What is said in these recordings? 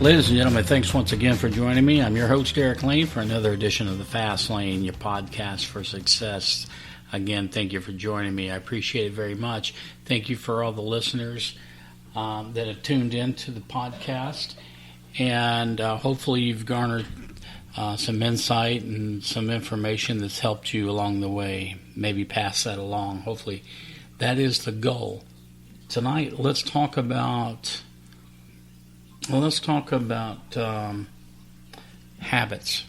Ladies and gentlemen, thanks once again for joining me. I'm your host, Eric Lane, for another edition of the Fast Lane, your podcast for success. Again, thank you for joining me. I appreciate it very much. Thank you for all the listeners that have tuned in to the podcast. And hopefully you've garnered some insight and some information that's helped you along the way. Maybe pass that along. Hopefully that is the goal. Tonight, let's talk about habits.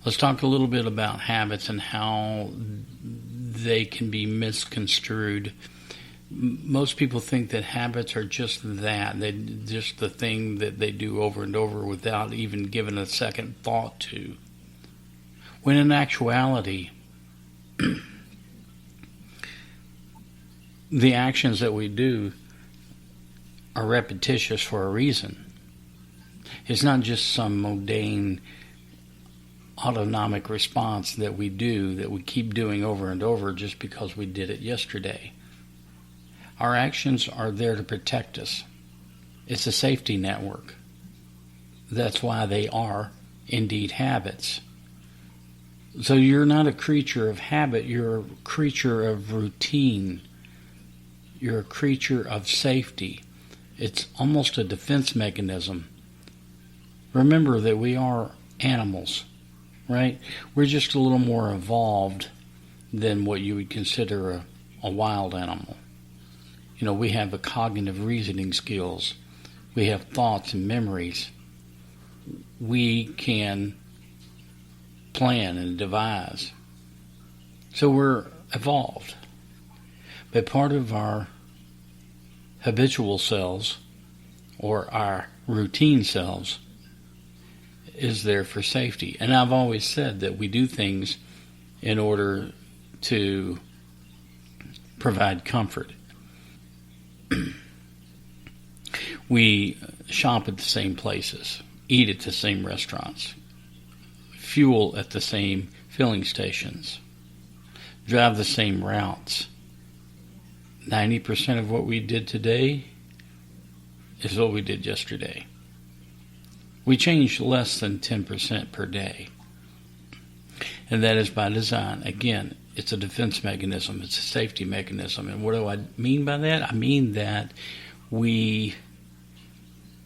Let's talk a little bit about habits and how they can be misconstrued. Most people think that habits are just that. They're just the thing that they do over and over without even giving a second thought to. When in actuality, the actions that we do are repetitious for a reason. It's not just some mundane autonomic response that we do, that we keep doing over and over just because we did it yesterday. Our actions are there to protect us. It's a safety network. That's why they are indeed habits. So you're not a creature of habit, you're a creature of routine. You're a creature of safety. It's almost a defense mechanism. Remember that we are animals, right? We're just a little more evolved than what you would consider a wild animal. You know, we have the cognitive reasoning skills. We have thoughts and memories. We can plan and devise. So we're evolved. But part of our habitual selves, or our routine selves, is there for safety. And I've always said that we do things in order to provide comfort. We shop at the same places, eat at the same restaurants, fuel at the same filling stations, drive the same routes. 90% of what we did today is what we did yesterday. We change less than 10% per day. And that is by design. Again, it's a defense mechanism. It's a safety mechanism. And what do I mean by that? I mean that we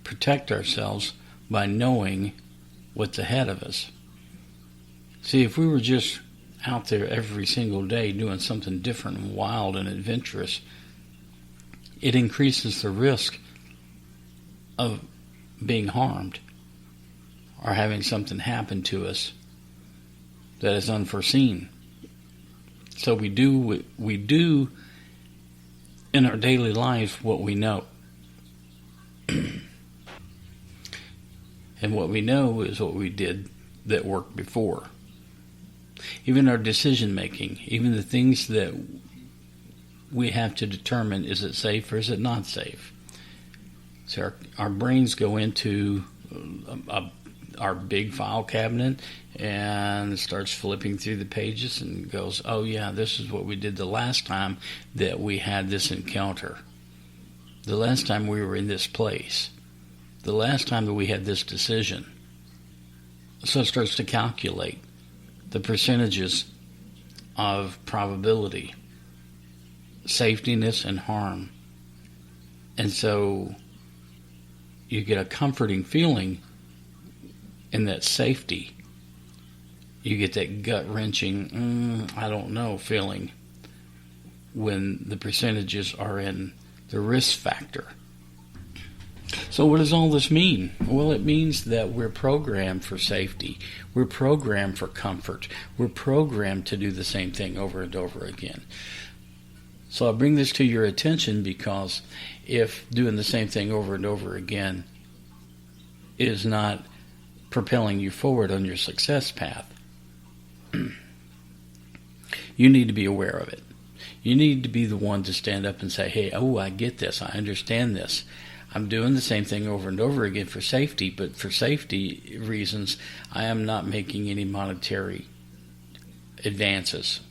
protect ourselves by knowing what's ahead of us. See, if we were just out there every single day doing something different and wild and adventurous, it increases the risk of being harmed or having something happen to us that is unforeseen. So we do in our daily life what we know. And what we know is what we did that worked before. Even our decision making, even the things that we have to determine, is it safe or is it not safe? So our brains go into our big file cabinet and starts flipping through the pages and goes, oh yeah, this is what we did the last time that we had this encounter. The last time we were in this place. The last time that we had this decision. So it starts to calculate the percentages of probability, safetiness, and harm. And so you get a comforting feeling in that safety. You get that gut-wrenching, I don't know feeling when the percentages are in the risk factor. So what does all this mean? Well, it means that we're programmed for safety. We're programmed for comfort. We're programmed to do the same thing over and over again. So I bring this to your attention because if doing the same thing over and over again is not propelling you forward on your success path, you need to be aware of it. You need to be the one to stand up and say, hey, I get this. I understand this. I'm doing the same thing over and over again for safety, but for safety reasons, I am not making any monetary advances.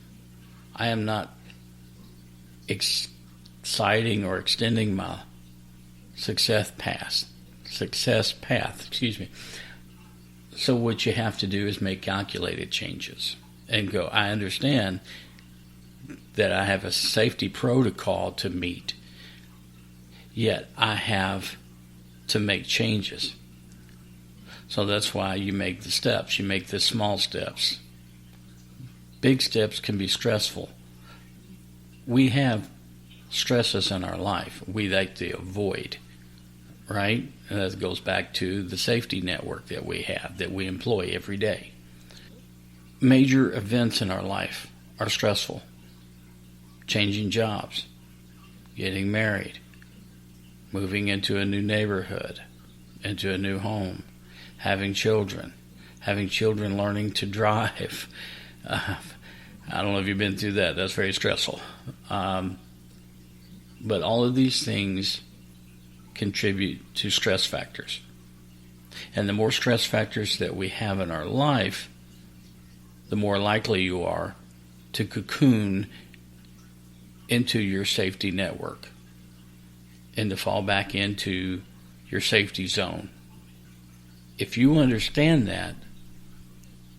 I am not exciting or extending my success path. success path. Excuse me. So what you have to do is make calculated changes and go, I understand that I have a safety protocol to meet, yet I have to make changes. So that's why you make the steps. You make the small steps. Big steps can be stressful. We have stresses in our life we like to avoid, right? And that goes back to the safety network that we have, that we employ every day. Major events in our life are stressful. Changing jobs, getting married, moving into a new neighborhood, into a new home, having children learning to drive. I don't know if you've been through that. That's very stressful. But all of these things contribute to stress factors. And the more stress factors that we have in our life, the more likely you are to cocoon into your safety network and to fall back into your safety zone. If you understand that,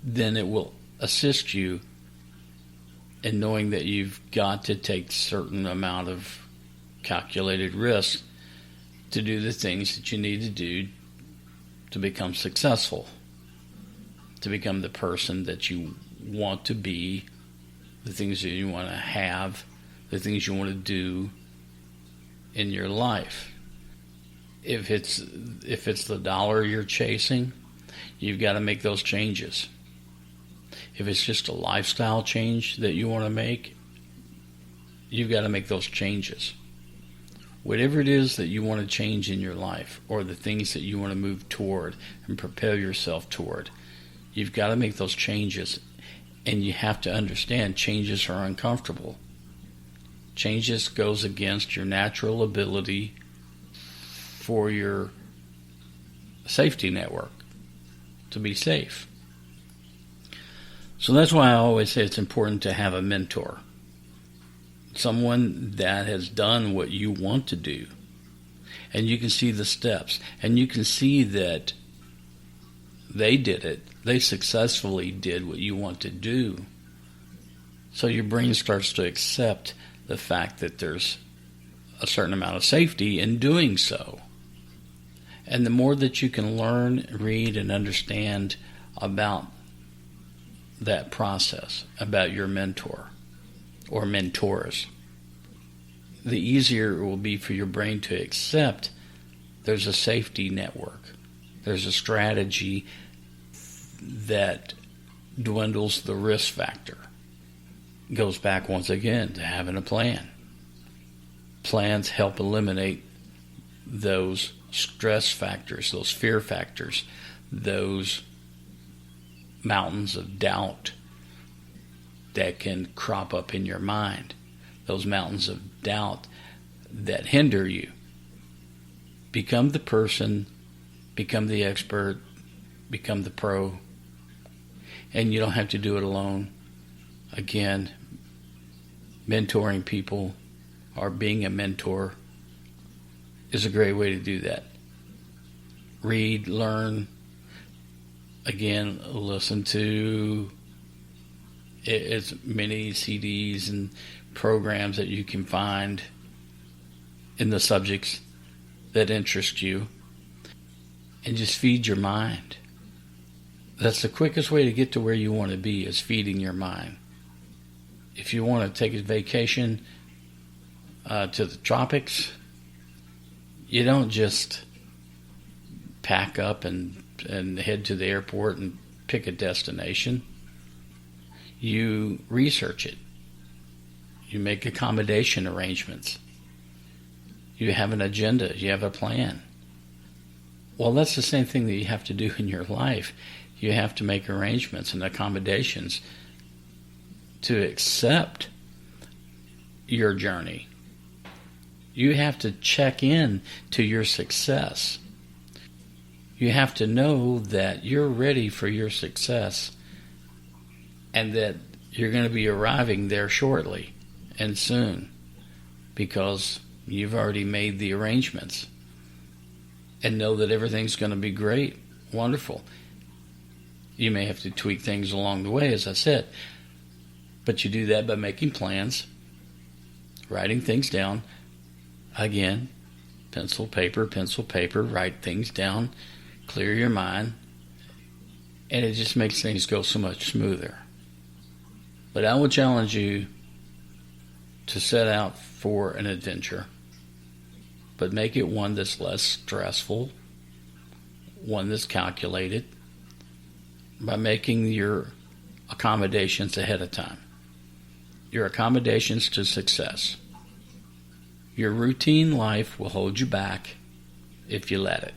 then it will assist you in knowing that you've got to take a certain amount of calculated risk to do the things that you need to do to become successful, to become the person that you want to be, the things that you want to have, the things you want to do in your life. If it's the dollar you're chasing, you've got to make those changes. If it's just a lifestyle change that you want to make, you've got to make those changes. Whatever it is that you want to change in your life, or the things that you want to move toward and propel yourself toward, you've got to make those changes. And you have to understand changes are uncomfortable. Changes goes against your natural ability for your safety network to be safe. So that's why I always say it's important to have a mentor. Someone that has done what you want to do. And you can see the steps. And you can see that they did it. They successfully did what you want to do. So your brain starts to accept the fact that there's a certain amount of safety in doing so. And the more that you can learn, read, and understand about that process, about your mentor or mentors, the easier it will be for your brain to accept there's a safety network. There's a strategy that dwindles the risk factor. Goes back once again to having a plan. Plans help eliminate those stress factors, those fear factors, those mountains of doubt that can crop up in your mind, those mountains of doubt that hinder you. Become the person, become the expert, become the pro, and you don't have to do it alone. Again, mentoring people or being a mentor is a great way to do that. Read, learn, again, listen to as many CDs and programs that you can find in the subjects that interest you, and just feed your mind. That's the quickest way to get to where you want to be, is feeding your mind. If you want to take a vacation to the tropics, you don't just pack up and head to the airport and pick a destination. You research it. You make accommodation arrangements. You have an agenda. You have a plan. Well, that's the same thing that you have to do in your life. You have to make arrangements and accommodations to accept your journey. You have to check in to your success. You have to know that you're ready for your success and that you're going to be arriving there shortly and soon, because you've already made the arrangements. and know that everything's going to be great, wonderful. You may have to tweak things along the way, as I said, but you do that by making plans, writing things down. Again, pencil, paper, write things down, clear your mind, and it just makes things go so much smoother. But I will challenge you to set out for an adventure, but make it one that's less stressful, one that's calculated, by making your accommodations ahead of time. Your accommodations to success. Your routine life will hold you back if you let it.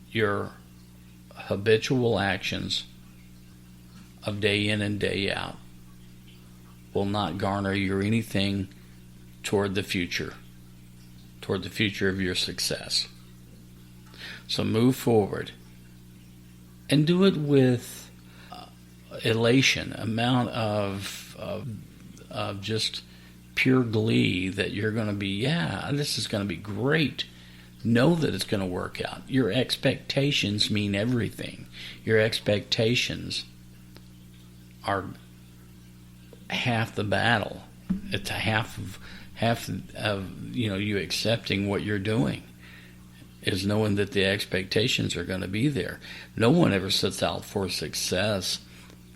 Your habitual actions of day in and day out will not garner you anything toward the future of your success. So move forward and do it with elation, amount of just pure glee that you're going to be, this is going to be great. Know that it's going to work out. Your expectations mean everything. Your expectations are half the battle. It's half of you accepting what you're doing, is knowing that the expectations are going to be there. No one ever sets out for success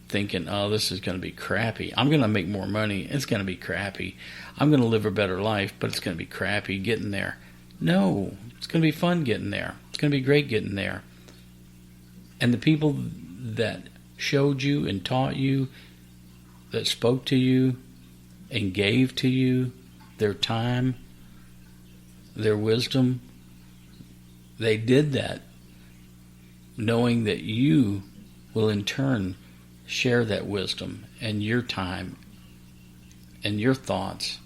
thinking, oh, this is going to be crappy. I'm going to make more money. It's going to be crappy. I'm going to live a better life, but it's going to be crappy getting there. No, it's going to be fun getting there. It's going to be great getting there. And the people that showed you and taught you, that spoke to you and gave to you their time, their wisdom, they did that knowing that you will in turn share that wisdom and your time and your thoughts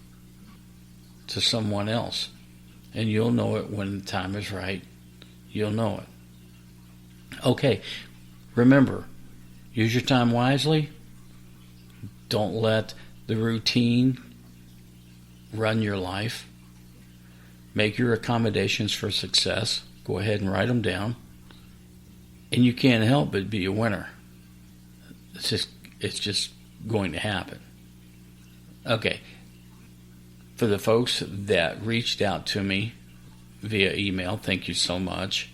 to someone else. And you'll know it when the time is right. You'll know it. Okay, remember, use your time wisely. Don't let the routine run your life. Make your accommodations for success. Go ahead and write them down. And you can't help but be a winner. It's just going to happen. Okay. For the folks that reached out to me via email, thank you so much.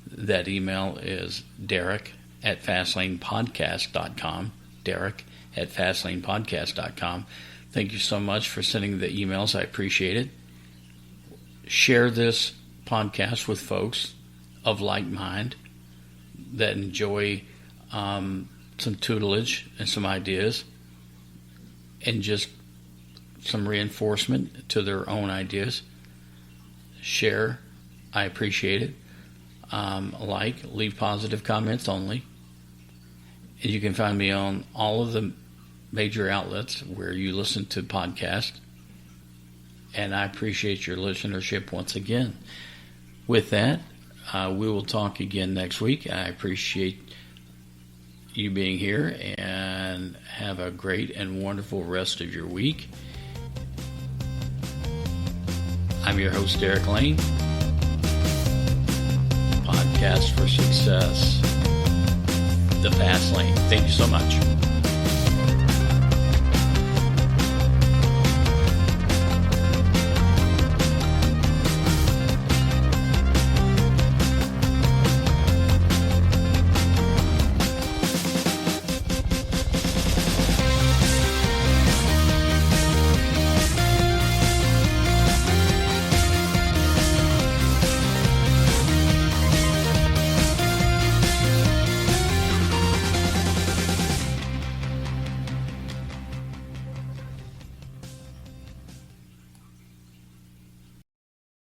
That email is Derek@FastlanePodcast.com. Derek@FastlanePodcast.com. Thank you so much for sending the emails. I appreciate it. Share this podcast with folks of like mind that enjoy some tutelage and some ideas and just some reinforcement to their own ideas. Share. I appreciate it. Leave positive comments only. And you can find me on all of the major outlets where you listen to podcasts. And I appreciate your listenership once again. With that, we will talk again next week. I appreciate you being here, and have a great and wonderful rest of your week. I'm your host, Derek Lane. Podcast for Success, The Fast Lane. Thank you so much.